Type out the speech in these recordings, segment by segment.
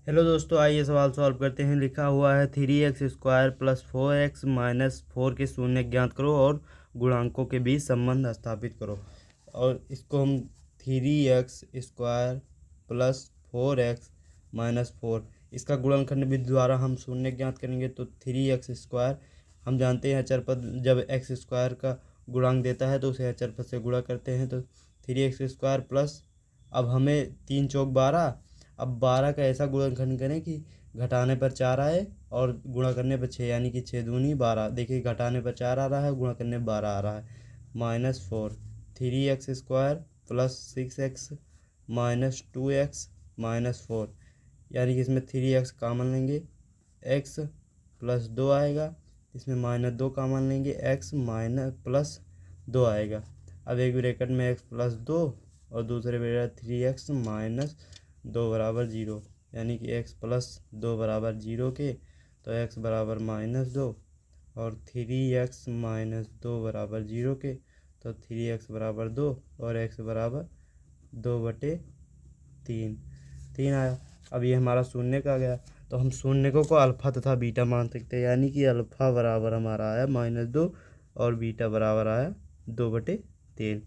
Hello दोस्तों, आइए सवाल सॉल्व करते हैं। लिखा हुआ है 3x² + 4x - 4 के शून्य ज्ञात करो और गुणांकों के बीच संबंध स्थापित करो। और इसको हम 3x² + 4x - 4 इसका गुणनखंड विधि द्वारा हम शून्य ज्ञात करेंगे। तो 3x² हम जानते हैं अचरपद जब x² का गुणांक देता है तो उसे अचरपद से गुणा करते हैं। तो 3x² प्लस, अब हमें 3 चौक 12, अब 12 का ऐसा गुणनखंड करें कि घटाने पर 4 आए और गुणा करने पर 6, यानी कि 6 दूनी 12। देखिए घटाने पर 4 आ रहा है, गुणा करने पर 12 आ रहा है। -4 3x² + 6x - 2x - 4, यानी कि इसमें 3x कॉमन लेंगे, x + 2 आएगा। इसमें -2 कॉमन लेंगे, x + 2 आएगा। अब एक ब्रैकेट में x + 2 और दूसरे ब्रैकेट 3x - 2 = 0, यानी कि x + 2 = 0 के, तो x = -2 और 3x - 2 = 0 के, तो 3x = 2 और x = 2/3 आया। अब ये हमारा शून्य का गया, तो हम शून्यकों को अल्फा तथा बीटा मान सकते हैं, यानी कि अल्फा बराबर हमारा आया -2 और बीटा बराबर आया 2/3।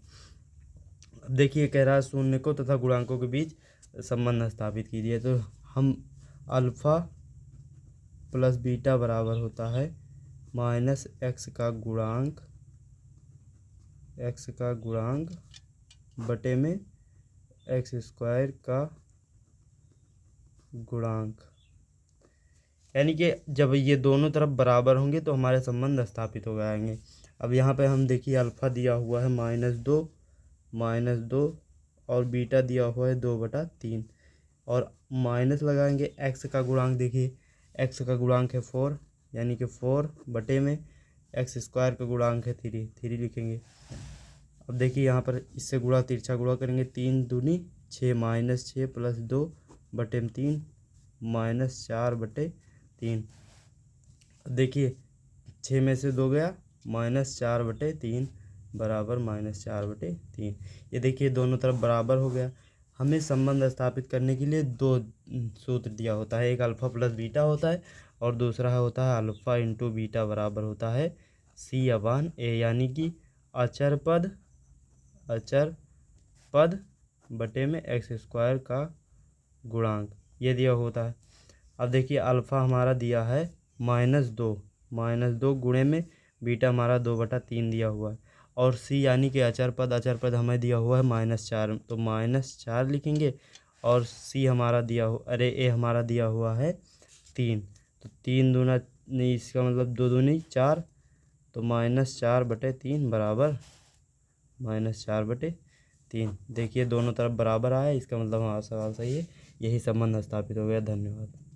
अब देखिए कह रहा है शून्यकों तथा गुणांकों के बीच संबंध स्थापित कीजिए। तो हम अल्फ़ा + बीटा बराबर होता है -x का गुणांक बटे में x² का गुणांक, यानी कि जब ये दोनों तरफ बराबर होंगे तो हमारे संबंध स्थापित हो जाएंगे। अब यहाँ पे हम देखिए अल्फ़ा दिया हुआ है -2 और बीटा दिया हुआ है 2/3 और माइनस लगाएंगे। x का गुणांक देखिए, x का गुणांक है 4, यानी कि 4 बटे में x² का गुणांक है 3 लिखेंगे। अब देखिए यहाँ पर इससे तिरछा गुणा करेंगे, 3 दूनी 6 -6 + 2 बटे में 3 -4/3। देखिए 6 में से 2 गया, -4/3 बराबर -4/3। ये देखिए दोनों तरफ बराबर हो गया। हमें संबंध स्थापित करने के लिए दो सूत्र दिया होता है, एक अल्फ़ा + बीटा होता है और दूसरा होता है अल्फ़ा × बीटा बराबर होता है C/A, यानी कि अचर पद बटे में x² का गुणांक, ये दिया होता है। अब देखिए अल्फ़ा हमारा दिया है -2 गुणे में बीटा हमारा 2/3 दिया हुआ है, और सी यानी कि अचर पद हमें दिया हुआ है -4, तो -4 लिखेंगे। और सी हमारा ए हमारा दिया हुआ है 3, तो 3 दूना नहीं, इसका मतलब 2 दूनी 4, तो -4/3 बराबर -4/3। देखिए दोनों तरफ बराबर आया, इसका मतलब हमारा सवाल सही है। यही संबंध स्थापित हो गया। धन्यवाद।